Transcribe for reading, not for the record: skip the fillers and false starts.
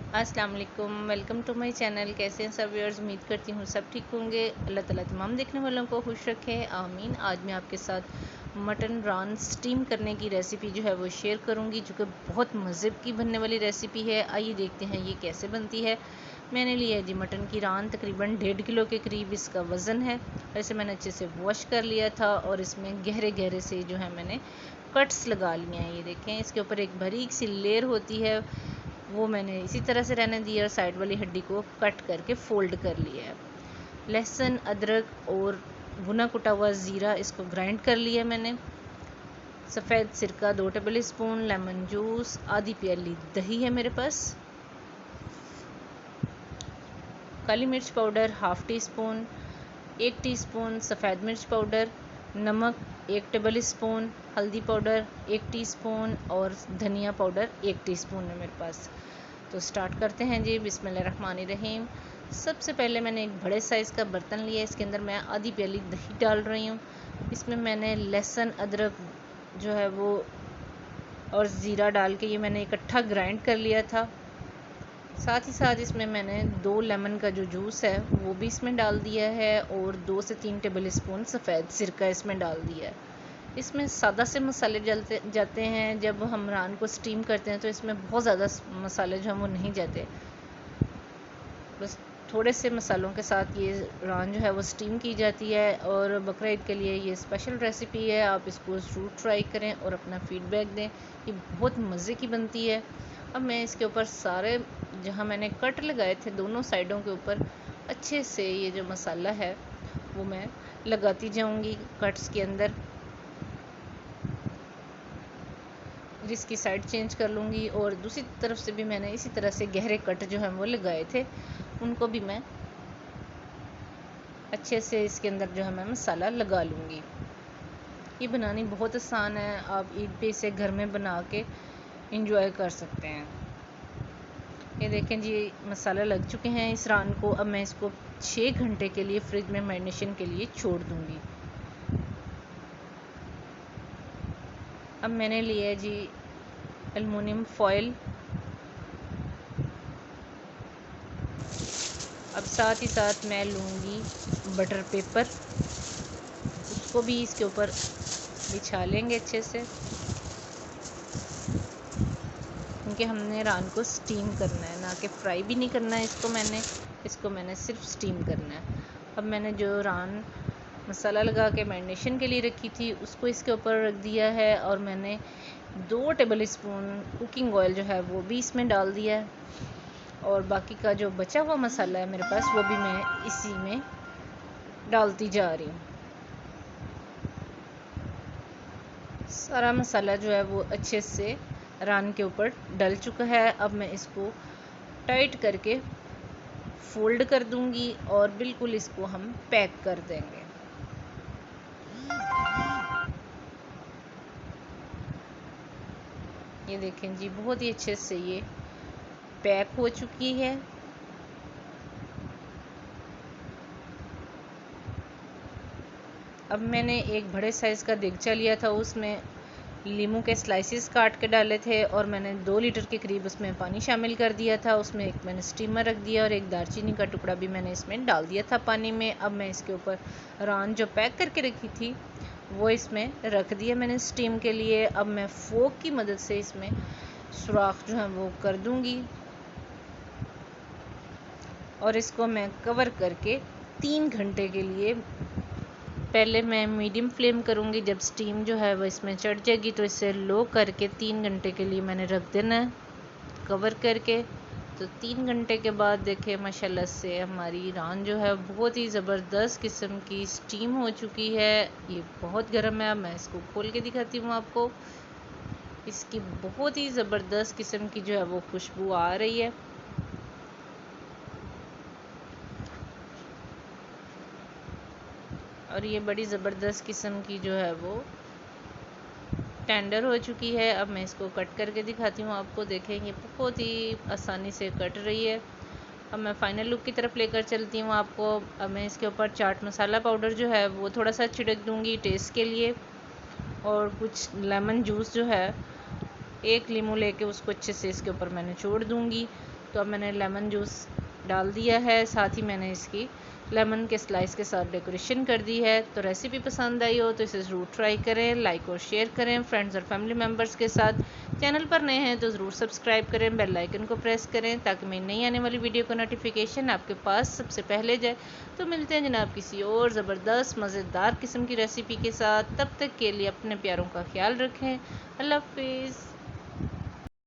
अस्सलाम वालेकुम, welcome to my channel. कैसे हैं सब व्यूअर्स? उम्मीद करती हूँ सब ठीक होंगे। अल्लाह ताला तमाम देखने वालों को खुश रखे, आमीन। आज मैं आपके साथ मटन रान स्टीम करने की रेसिपी जो है वो शेयर करूँगी, जो कि बहुत मज़े की बनने वाली रेसिपी है। आइए देखते हैं ये कैसे बनती है। मैंने लिया है जी मटन की रान, तकरीबन 1.5 किलो के करीब इसका वज़न है। वैसे मैंने अच्छे से वॉश कर लिया था और इसमें गहरे गहरे से जो है मैंने कट्स लगा लिए हैं। ये देखें, इसके ऊपर एक बारीक सी लेयर होती है, वो मैंने इसी तरह से रहने दिया और साइड वाली हड्डी को कट करके फोल्ड कर लिया है। लहसुन, अदरक और भुना कुटा हुआ ज़ीरा, इसको ग्राइंड कर लिया मैंने। सफ़ेद सिरका 2 टेबल स्पून, लेमन जूस, आधी प्याली दही है मेरे पास, काली मिर्च powder half tea spoon, 1 teaspoon सफ़ेद मिर्च पाउडर, नमक 1 टेबल स्पून, हल्दी पाउडर 1 टीस्पून और धनिया पाउडर 1 टीस्पून है मेरे पास। तो स्टार्ट करते हैं जी। बिस्मिल्लाहिर्रहमानिर्रहीम। सबसे पहले मैंने एक बड़े साइज़ का बर्तन लिया, इसके अंदर मैं आधी प्याली दही डाल रही हूँ। इसमें मैंने लहसुन, अदरक जो है वो और ज़ीरा डाल के ये मैंने इकट्ठा ग्राइंड कर लिया था। साथ ही साथ इसमें मैंने 2 लेमन का जो जूस है वो भी इसमें डाल दिया है और 2 से 3 टेबल स्पून सफ़ेद सिरका इसमें डाल दिया है। इसमें सादा से मसाले जाते हैं। जब हम रान को स्टीम करते हैं तो इसमें बहुत ज़्यादा मसाले जो हैं वो नहीं जाते, बस थोड़े से मसालों के साथ ये रान जो है वो स्टीम की जाती है। और बकरा ईद के लिए ये स्पेशल रेसिपी है, आप इसको ज़रूर ट्राई करें और अपना फ़ीडबैक दें। ये बहुत मज़े की बनती है। अब मैं इसके ऊपर सारे जहाँ मैंने कट लगाए थे दोनों साइडों के ऊपर अच्छे से ये जो मसाला है वो मैं लगाती जाऊंगी कट्स के अंदर। जिसकी साइड चेंज कर लूँगी और दूसरी तरफ से भी मैंने इसी तरह से गहरे कट जो हैं वो लगाए थे, उनको भी मैं अच्छे से इसके अंदर जो है मैं मसाला लगा लूँगी। ये बनानी बहुत आसान है, आप ईद पे इसे घर में बना के इंजॉय कर सकते हैं। ये देखें जी, मसाला लग चुके हैं इस रान को। अब मैं इसको 6 घंटे के लिए फ्रिज में मैरिनेशन के लिए छोड़ दूँगी। अब मैंने लिया है जी एल्युमिनियम फॉयल। अब साथ ही साथ मैं लूँगी बटर पेपर, उसको भी इसके ऊपर बिछा लेंगे अच्छे से, क्योंकि हमने रान को स्टीम करना है, ना कि फ्राई भी नहीं करना है इसको मैंने सिर्फ स्टीम करना है। अब मैंने जो रान मसाला लगा के मैरिनेशन के लिए रखी थी उसको इसके ऊपर रख दिया है और मैंने 2 टेबल स्पून कुकिंग ऑयल जो है वो भी इसमें डाल दिया है और बाकी का जो बचा हुआ मसाला है मेरे पास वो भी मैं इसी में डालती जा रही हूँ। सारा मसाला जो है वो अच्छे से रान के ऊपर डल चुका है। अब मैं इसको टाइट करके फोल्ड कर दूंगी और बिल्कुल इसको हम पैक कर देंगे। ये देखें जी, बहुत ही अच्छे से ये पैक हो चुकी है। अब मैंने एक बड़े साइज़ का देगचा लिया था, उसमें लीमू के स्लाइसेस काट के डाले थे और मैंने 2 लीटर के करीब उसमें पानी शामिल कर दिया था। उसमें एक मैंने स्टीमर रख दिया और एक दालचीनी का टुकड़ा भी मैंने इसमें डाल दिया था पानी में। अब मैं इसके ऊपर रान जो पैक करके रखी थी वो इसमें रख दिया मैंने स्टीम के लिए। अब मैं फोक की मदद से इसमें सुराख जो है वो कर दूंगी और इसको मैं कवर करके 3 घंटे के लिए, पहले मैं मीडियम फ्लेम करूँगी, जब स्टीम जो है वो इसमें चढ़ जाएगी तो इसे लो करके 3 घंटे के लिए मैंने रख देना है कवर करके। तो 3 घंटे के बाद देखें माशाल्लाह से हमारी रान जो है बहुत ही ज़बरदस्त किस्म की स्टीम हो चुकी है। ये बहुत गर्म है, मैं इसको खोल के दिखाती हूँ आपको। इसकी बहुत ही ज़बरदस्त किस्म की जो है वो खुशबू आ रही है और ये बड़ी ज़बरदस्त किस्म की जो है वो टेंडर हो चुकी है। अब मैं इसको कट करके दिखाती हूँ आपको। देखें, ये बहुत ही आसानी से कट रही है। अब मैं फाइनल लुक की तरफ लेकर चलती हूँ आपको। अब मैं इसके ऊपर चाट मसाला पाउडर जो है वो थोड़ा सा छिड़क दूँगी टेस्ट के लिए और कुछ लेमन जूस जो है, 1 लीमू लेके उसको अच्छे से इसके ऊपर मैं निचोड़ दूँगी तो अब मैंने लेमन जूस डाल दिया है, साथ ही मैंने इसकी लेमन के स्लाइस के साथ डेकोरेशन कर दी है। तो रेसिपी पसंद आई हो तो इसे ज़रूर ट्राई करें, लाइक और शेयर करें फ्रेंड्स और फैमिली मेम्बर्स के साथ। चैनल पर नए हैं तो ज़रूर सब्सक्राइब करें, बेल आइकन को प्रेस करें ताकि मेरी नई आने वाली वीडियो का नोटिफिकेशन आपके पास सबसे पहले जाए। तो मिलते हैं जनाब किसी और ज़बरदस्त मज़ेदार किस्म की रेसिपी के साथ। तब तक के लिए अपने प्यारों का ख्याल रखें। अल्लाह हाफिज़।